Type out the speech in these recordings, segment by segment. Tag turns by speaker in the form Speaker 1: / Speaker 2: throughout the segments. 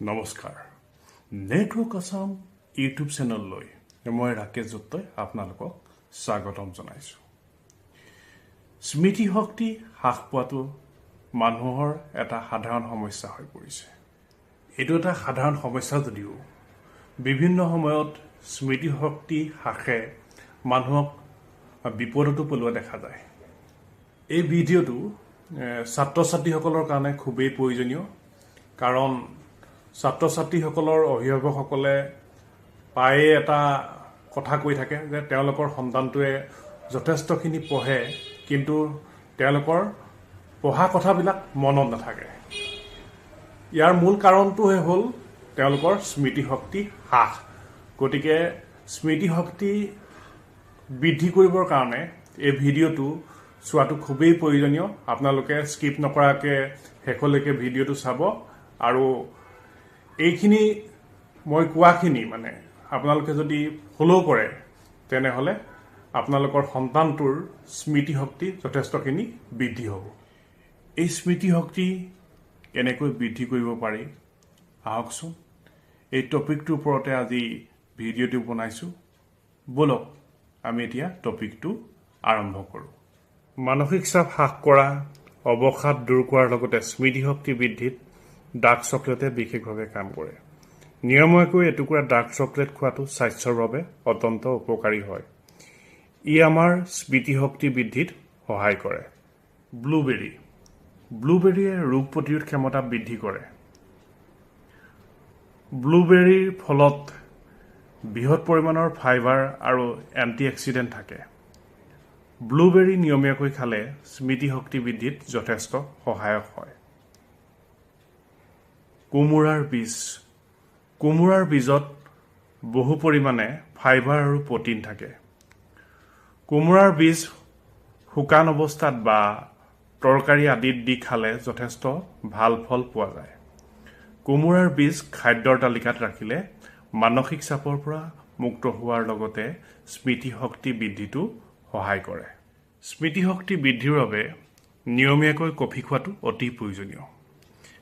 Speaker 1: নমস্কাৰ network Assam YouTube চেনেললৈ মই ৰাকেশ দত্তই আপোনালোকক স্বাগতম জনাইছোঁ। স্মৃতিশক্তি হ্ৰাস পোৱাটো মানুহৰ এটা সাধাৰণ সমস্যা হৈ পৰিছে। এইটো এটা সাধাৰণ সমস্যা যদিও বিভিন্ন সময়ত স্মৃতিশক্তি হ্ৰাসে মানুহক বিপদতো পেলোৱা দেখা যায়। এই ভিডিঅ'টো ছাত্ৰ ছাত্ৰীসকলৰ কাৰণে খুবেই প্ৰয়োজনীয়, কাৰণ ছাত্ৰ ছাত্ৰীসকলৰ অভিভাৱকসকলে প্ৰায়ে এটা কথা কৈ থাকে যে তেওঁলোকৰ সন্তানটোৱে যথেষ্টখিনি পঢ়ে, কিন্তু তেওঁলোকৰ পঢ়া কথাবিলাক মনত নাথাকে। ইয়াৰ মূল কাৰণটোহে হ'ল তেওঁলোকৰ স্মৃতিশক্তি হ্ৰাস। গতিকে স্মৃতিশক্তি বৃদ্ধি কৰিবৰ কাৰণে এই ভিডিঅ'টো চোৱাটো খুবেই প্ৰয়োজনীয়। আপোনালোকে স্কিপ নকৰাকৈ শেষলৈকে ভিডিঅ'টো চাব, আৰু এইখিনি মই কোৱাখিনি আপোনালোকে যদি ফ'ল' কৰে তেনেহ'লে আপোনালোকৰ সন্তানটোৰ স্মৃতিশক্তি যথেষ্টখিনি বৃদ্ধি হ'ব। এই স্মৃতিশক্তি কেনেকৈ বৃদ্ধি কৰিব পাৰি আহকচোন, এই টপিকটোৰ ওপৰতে আজি ভিডিঅ'টো বনাইছোঁ। ব'লক আমি এতিয়া টপিকটো আৰম্ভ কৰোঁ। মানসিক চাপ হ্ৰাস কৰা, অৱসাদ দূৰ কৰাৰ লগতে স্মৃতিশক্তি বৃদ্ধিত ডাৰ্ক চকলেটে বিশেষভাৱে কাম কৰে। নিয়মীয়াকৈ এটুকুৰা ডাৰ্ক চকলেট খোৱাটো স্বাস্থ্যৰ বাবে অত্যন্ত উপকাৰী হয়। ই আমাৰ স্মৃতিশক্তি বৃদ্ধিত সহায় কৰে। ব্লুবেৰীয়ে ৰোগ প্ৰতিৰোধ ক্ষমতা বৃদ্ধি কৰে। ব্লুবেৰীৰ ফলত বৃহৎ পৰিমাণৰ ফাইবাৰ আৰু এণ্টিঅক্সিডেণ্ট থাকে। ব্লুবেৰী নিয়মীয়াকৈ খালে স্মৃতিশক্তি বৃদ্ধিত যথেষ্ট সহায়ক হয়। কোমোৰাৰ বীজত বহু পৰিমাণে ফাইবাৰ আৰু প্ৰটিন থাকে। কোমোৰাৰ বীজ শুকান অৱস্থাত বা তৰকাৰী আদিত দি খালে যথেষ্ট ভাল ফল পোৱা যায়। কোমোৰাৰ বীজ খাদ্যৰ তালিকাত ৰাখিলে মানসিক চাপৰ পৰা মুক্ত হোৱাৰ লগতে স্মৃতিশক্তি বৃদ্ধিতো সহায় কৰে। স্মৃতিশক্তি বৃদ্ধিৰ বাবে নিয়মীয়াকৈ কফি খোৱাটো অতি প্ৰয়োজনীয়।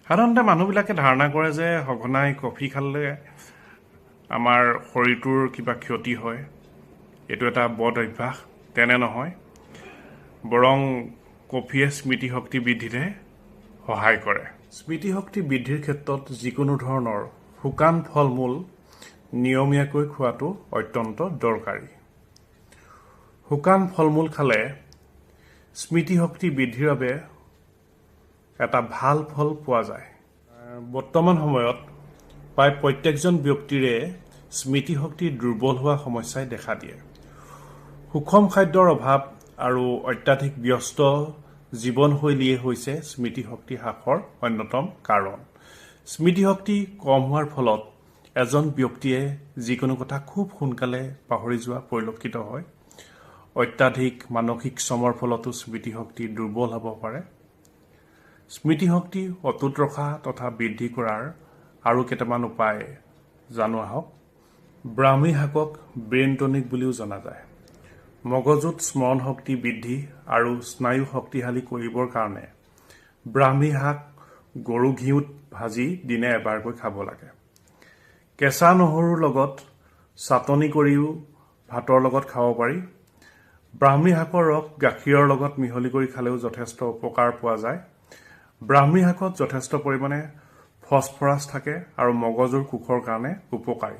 Speaker 1: সাধাৰণতে মানুহবিলাকে ধাৰণা কৰে যে সঘনাই কফি খালে আমাৰ শৰীৰটোৰ কিবা ক্ষতি হয়, এইটো এটা বদ অভ্যাস। তেনে নহয়, বৰং কফিয়ে স্মৃতিশক্তি বৃদ্ধিতহে সহায় কৰে। স্মৃতিশক্তি বৃদ্ধিৰ ক্ষেত্ৰত যিকোনো ধৰণৰ শুকান ফল মূল নিয়মীয়াকৈ খোৱাটো অত্যন্ত দৰকাৰী। শুকান ফল মূল খালে স্মৃতিশক্তি বৃদ্ধিৰ বাবে এটা ভাল ফল পোৱা যায়। বৰ্তমান সময়ত প্ৰায় প্ৰত্যেকজন ব্যক্তিৰে স্মৃতিশক্তি দুৰ্বল হোৱা সমস্যাই দেখা দিয়ে। সুষম খাদ্যৰ অভাৱ আৰু অত্যাধিক ব্যস্ত জীৱনশৈলীয়ে হৈছে স্মৃতিশক্তি হ্ৰাসৰ অন্যতম কাৰণ। স্মৃতিশক্তি কম হোৱাৰ ফলত এজন ব্যক্তিয়ে যিকোনো কথা খুব সোনকালে পাহৰি যোৱা পৰিলক্ষিত হয়। অত্যাধিক মানসিক শ্ৰমৰ ফলতো স্মৃতিশক্তি দুৰ্বল হ'ব পাৰে। স্মৃতিশক্তি অটুট ৰখা তথা বৃদ্ধি কৰাৰ আৰু কেইটামান উপায় জানো আহক। ব্ৰাহ্মী শাকক ব্ৰেইন টনিক বুলিও জনা যায়। মগজুত স্মৰণ শক্তি বৃদ্ধি আৰু স্নায়ু শক্তিশালী কৰিবৰ কাৰণে ব্ৰাহ্মী শাক গৰু ঘিউত ভাজি দিনে এবাৰকৈ খাব লাগে। কেঁচা নহৰুৰ লগত চাটনি কৰিও ভাতৰ লগত খাব পাৰি। ব্ৰাহ্মী শাকৰ ৰস গাখীৰৰ লগত মিহলি কৰি খালেও যথেষ্ট উপকাৰ পোৱা যায়। ব্ৰাহ্মী শাকত যথেষ্ট পৰিমাণে ফচফৰাছ থাকে আৰু মগজুৰ কোষৰ কাৰণে উপকাৰী।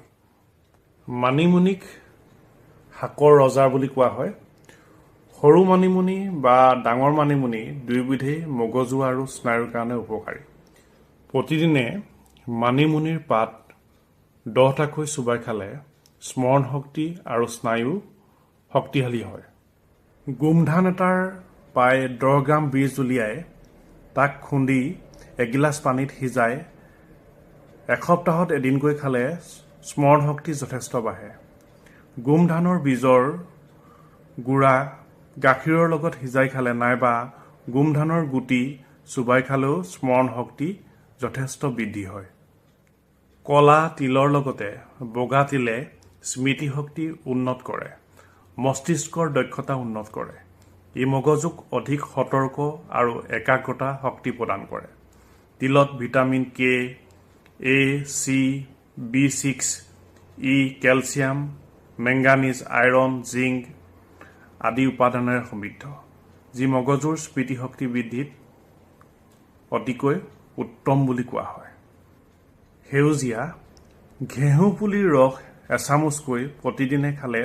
Speaker 1: মানিমুনিক শাকৰ ৰজা বুলি কোৱা হয়। সৰু মানিমুনি বা ডাঙৰ মানিমুনি দুয়োবিধেই মগজু আৰু স্নায়ুৰ কাৰণে উপকাৰী। প্ৰতিদিনে মানিমুনিৰ পাত 10টাকৈ চোবাই খালে স্মৰণ শক্তি আৰু স্নায়ু শক্তিশালী হয়। গোমধান এটাৰ প্ৰায় 10 গ্ৰাম বীজ উলিয়াই তাক খুন্দি এগিলাচ পানীত সিজাই এসপ্তাহত এদিনকৈ খালে স্মৰণ শক্তি যথেষ্ট বাঢ়ে। গোমধানৰ বীজৰ গুড়া গাখীৰৰ লগত সিজাই খালে নাইবা গোমধানৰ গুটি চোবাই খালেও স্মৰণ শক্তি যথেষ্ট বৃদ্ধি হয়। কলা তিলৰ লগতে বগা তিলে স্মৃতিশক্তি উন্নত কৰে, মস্তিষ্কৰ দক্ষতা উন্নত কৰে। ই মগজুক অধিক সতৰ্ক আৰু একাগ্ৰতা শক্তি প্ৰদান কৰে। তিলত vitamin K, A, C, B6, E, calcium, manganese, iron, zinc আদি উপাদানেৰে সমৃদ্ধ, যি মগজুৰ স্মৃতিশক্তি বৃদ্ধিত অতিকৈ উত্তম বুলি কোৱা হয়। সেউজীয়া ঘেঁহু পুলিৰ ৰস এচামুচকৈ প্ৰতিদিনে খালে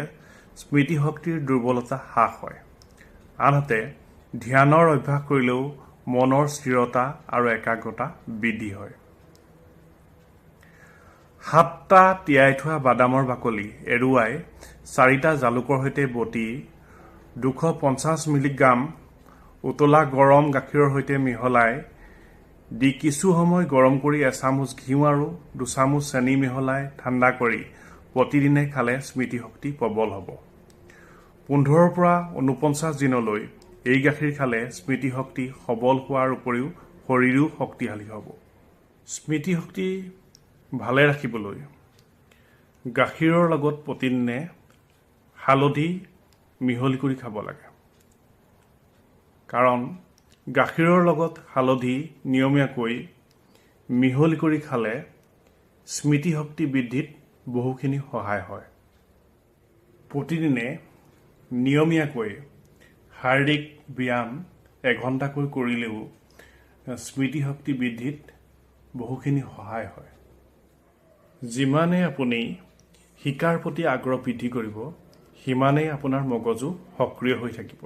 Speaker 1: স্মৃতিশক্তিৰ দুৰ্বলতা হ্ৰাস হয়। আনহাতে ধ্যানৰ অভ্যাস কৰিলেও মনৰ স্থিৰতা আৰু একাগ্ৰতা বৃদ্ধি হয়। 7টা তিয়াই থোৱা বাদামৰ বাকলি এৰুৱাই 4টা জালুকৰ সৈতে বটি 250 মিলিগ্ৰাম উতলা গৰম গাখীৰৰ সৈতে মিহলাই দি কিছু সময় গৰম কৰি এচামুচ ঘিউ আৰু 2 চামুচ চেনি মিহলাই ঠাণ্ডা কৰি প্ৰতিদিনে খালে স্মৃতিশক্তি প্ৰবল হ'ব। 15ৰ পৰা 49 দিনলৈ এই গাখীৰ খালে স্মৃতিশক্তি সবল হোৱাৰ উপৰিও শৰীৰো শক্তিশালী হ'ব। স্মৃতিশক্তি ভালে ৰাখিবলৈ গাখীৰৰ লগত প্ৰতিদিনে হালধি মিহলি কৰি খাব লাগে, কাৰণ গাখীৰৰ লগত হালধি নিয়মীয়াকৈ মিহলি কৰি খালে স্মৃতিশক্তি বৃদ্ধিত বহুখিনি সহায় হয়। প্ৰতিদিনে নিয়মীয়াকৈ শাৰীৰিক ব্যায়াম 1 ঘণ্টাকৈ কৰিলেও স্মৃতিশক্তি বৃদ্ধিত বহুখিনি সহায় হয়। যিমানেই আপুনি শিকাৰ প্ৰতি আগ্ৰহ বৃদ্ধি কৰিব, সিমানেই আপোনাৰ মগজু সক্ৰিয় হৈ থাকিব।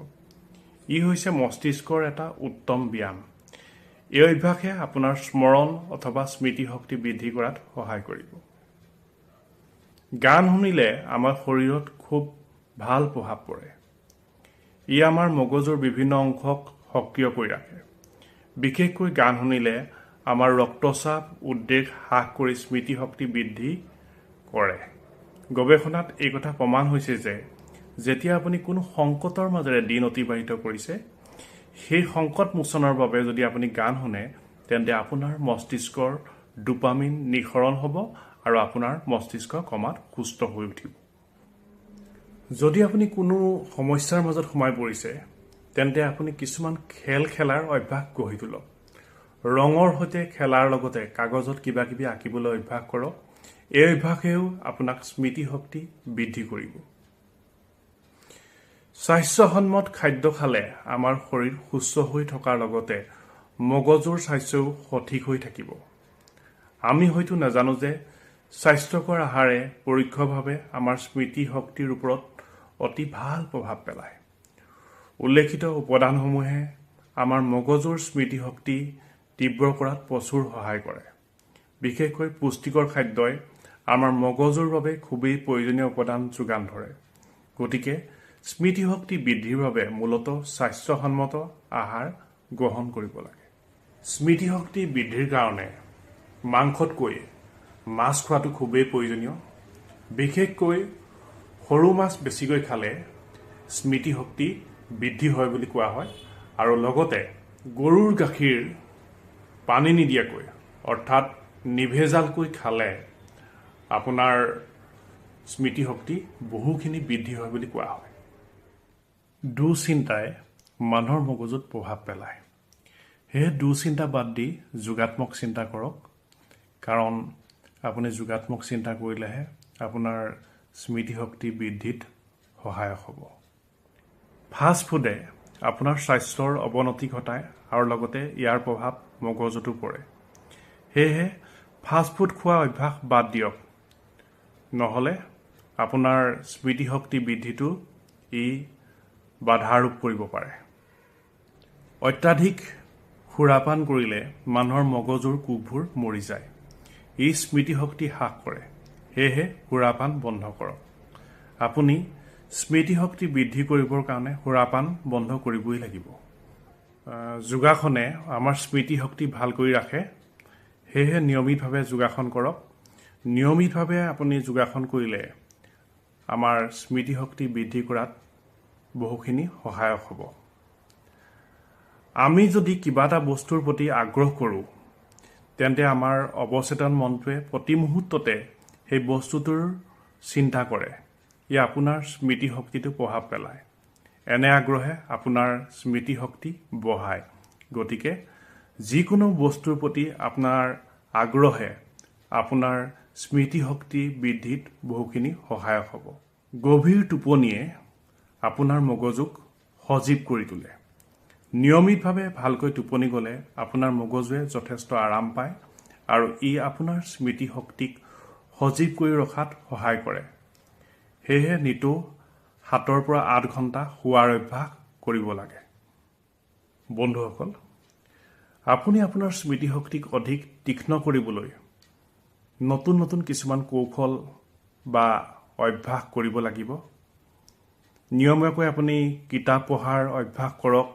Speaker 1: ই হৈছে মস্তিষ্কৰ এটা উত্তম ব্যায়াম। এই অভ্যাসে আপোনাৰ স্মৰণ অথবা স্মৃতিশক্তি বৃদ্ধি কৰাত সহায় কৰিব। গান শুনিলে আমাৰ শৰীৰত খুব ভাল প্ৰভাৱ পৰে। ই আমাৰ মগজুৰ বিভিন্ন অংশক সক্ৰিয় কৰি ৰাখে। বিশেষকৈ গান শুনিলে আমাৰ ৰক্তচাপ, উদ্বেগ হ্ৰাস কৰি স্মৃতিশক্তি বৃদ্ধি কৰে। গৱেষণাত এই কথা প্ৰমাণ হৈছে যে যেতিয়া আপুনি কোনো সংকটৰ মাজেৰে দিন অতিবাহিত কৰিছে, সেই সংকট মোচনৰ বাবে যদি আপুনি গান শুনে, তেন্তে আপোনাৰ মস্তিষ্কৰ ডোপামিন নিঃসৰণ হ'ব আৰু আপোনাৰ মস্তিষ্ক ক্ৰমাৎ সুস্থ হৈ উঠিব। যদি আপুনি কোনো সমস্যাৰ মাজত সোমাই পৰিছে, তেন্তে আপুনি কিছুমান খেল খেলাৰ অভ্যাস গঢ়ি তোলক। ৰঙৰ সৈতে খেলাৰ লগতে কাগজত কিবা কিবি আঁকিবলৈ অভ্যাস কৰক। এই অভ্যাসেও আপোনাক স্মৃতিশক্তি বৃদ্ধি কৰিব। স্বাস্থ্যসন্মত খাদ্য খালে আমাৰ শৰীৰ সুস্থ হৈ থকাৰ লগতে মগজুৰ স্বাস্থ্যও সঠিক হৈ থাকিব। আমি হয়তো নাজানো যে স্বাস্থ্যকৰ আহাৰে পৰোক্ষভাৱে আমাৰ স্মৃতিশক্তিৰ ওপৰত অতি ভাল প্ৰভাৱ পেলায়। উল্লেখিত উপাদানসমূহে আমাৰ মগজুৰ স্মৃতিশক্তি তীব্ৰ কৰাত প্ৰচুৰ সহায় কৰে। বিশেষকৈ পুষ্টিকৰ খাদ্যই আমাৰ মগজুৰ বাবে খুবেই প্ৰয়োজনীয় উপাদান যোগান ধৰে। গতিকে স্মৃতিশক্তি বৃদ্ধিৰ বাবে মূলতঃ স্বাস্থ্যসন্মত আহাৰ গ্ৰহণ কৰিব লাগে। স্মৃতিশক্তি বৃদ্ধিৰ কাৰণে মাংসতকৈ মাছ খোৱাটো খুবেই প্ৰয়োজনীয়। বিশেষকৈ সৰু মাছ বেছিকৈ খালে স্মৃতিশক্তি বৃদ্ধি হয় বুলি কোৱা হয়। আৰু লগতে গৰুৰ গাখীৰ পানী নিদিয়াকৈ অৰ্থাৎ নিভেজালকৈ খালে আপোনাৰ স্মৃতিশক্তি বহুখিনি বৃদ্ধি হয় বুলি কোৱা হয়। দুশ্চিন্তাই মানুহৰ মগজুত প্ৰভাৱ পেলায়। সেয়ে দুশ্চিন্তা বাদ দি যোগাত্মক চিন্তা কৰক, কাৰণ আপুনি যোগাত্মক চিন্তা কৰিলেহে আপোনাৰ স্মৃতিশক্তি বৃদ্ধিত সহায়ক হ'ব। ফাষ্ট ফুডে আপোনাৰ স্বাস্থ্যৰ অৱনতি ঘটায় আৰু লগতে ইয়াৰ প্ৰভাৱ মগজুতো পৰে। সেয়েহে ফাষ্টফুড খোৱা অভ্যাস বাদ দিয়ক, নহ'লে আপোনাৰ স্মৃতিশক্তি বৃদ্ধিটো ই বাধা আৰোপ কৰিব পাৰে। অত্যাধিক সুৰাপান কৰিলে মানুহৰ মগজুৰ কোষবোৰ মৰি যায়। ই স্মৃতিশক্তি হ্ৰাস কৰে। সেয়েহে সুৰাপান বন্ধ কৰক। আপুনি স্মৃতিশক্তি বৃদ্ধি কৰিবৰ কাৰণে সুৰাপান বন্ধ কৰিবই লাগিব। যোগাসনে আমাৰ স্মৃতিশক্তি ভাল কৰি ৰাখে। সেয়েহে নিয়মিতভাৱে যোগাসন কৰক। নিয়মিতভাৱে আপুনি যোগাসন কৰিলে আমাৰ স্মৃতিশক্তি বৃদ্ধি কৰাত বহুখিনি সহায়ক হ'ব। আমি যদি কিবা এটা বস্তুৰ প্ৰতি আগ্ৰহ কৰোঁ, তেন্তে আমাৰ অৱচেতন মনটোৱে প্ৰতি মুহূৰ্ততে সেই বস্তুটোৰ চিন্তা কৰে। ই আপোনাৰ স্মৃতিশক্তিটো প্ৰভাৱ পেলায়। এনে আগ্ৰহে আপোনাৰ স্মৃতিশক্তি বঢ়ায়। গতিকে যিকোনো বস্তুৰ প্ৰতি আপোনাৰ আগ্ৰহে আপোনাৰ স্মৃতিশক্তি বৃদ্ধিত বহুখিনি সহায়ক হ'ব। গভীৰ টোপনিয়ে আপোনাৰ মগজুক সজীৱ কৰি তোলে। নিয়মিতভাৱে ভালকৈ টোপনি গ'লে আপোনাৰ মগজুৱে যথেষ্ট আৰাম পায় আৰু ই আপোনাৰ স্মৃতিশক্তিক সজীৱ কৰি ৰখাত সহায় কৰে। সেয়েহে নিতৌ 7 পৰা 8 ঘণ্টা শোৱাৰ অভ্যাস কৰিব লাগে। বন্ধুসকল, আপুনি আপোনাৰ স্মৃতিশক্তিক অধিক তীক্ষ্ণ কৰিবলৈ নতুন নতুন কিছুমান কৌশল বা অভ্যাস কৰিব লাগিব। নিয়মীয়াকৈ আপুনি কিতাপ পঢ়াৰ অভ্যাস কৰক,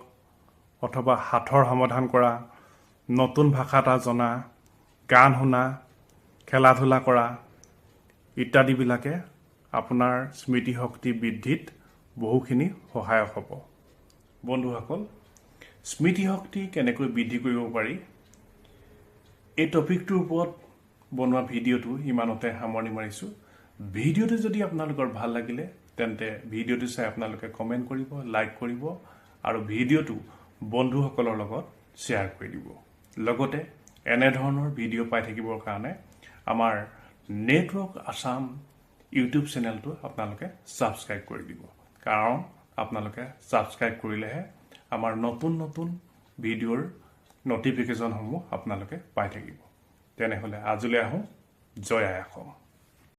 Speaker 1: অথবা সাঁথৰ সমাধান কৰা, নতুন ভাষা এটা জনা, গান শুনা, খেলা ধূলা কৰা ইত্যাদিবিলাকে আপোনাৰ স্মৃতিশক্তি বৃদ্ধিত বহুখিনি সহায়ক হ'ব। বন্ধুসকল, স্মৃতিশক্তি কেনেকৈ বৃদ্ধি কৰিব পাৰি এই টপিকটোৰ ওপৰত বনোৱা ভিডিঅ'টো ইমানতে সামৰণি মাৰিছোঁ। ভিডিঅ'টো যদি আপোনালোকৰ ভাল লাগিলে তেন্তে ভিডিঅ'টো চাই আপোনালোকে কমেণ্ট কৰিব, লাইক কৰিব আৰু ভিডিঅ'টো বন্ধুসকলৰ লগত শ্বেয়াৰ কৰি দিব। লগতে এনেধৰণৰ ভিডিঅ' পাই থাকিবৰ কাৰণে আমাৰ নেটৱৰ্ক আছাম ইউটিউব চেনেলটো আপোনালোকে ছাবস্ক্ৰাইব কৰি দিব, কাৰণ আপোনালোকে ছাবস্ক্ৰাইব কৰিলেহে আমাৰ নতুন নতুন ভিডিঅ'ৰ নটিফিকেশ্যনসমূহ আপোনালোকে পাই থাকিব। তেনেহ'লে আজিলৈ আহোঁ। জয় আই অসম।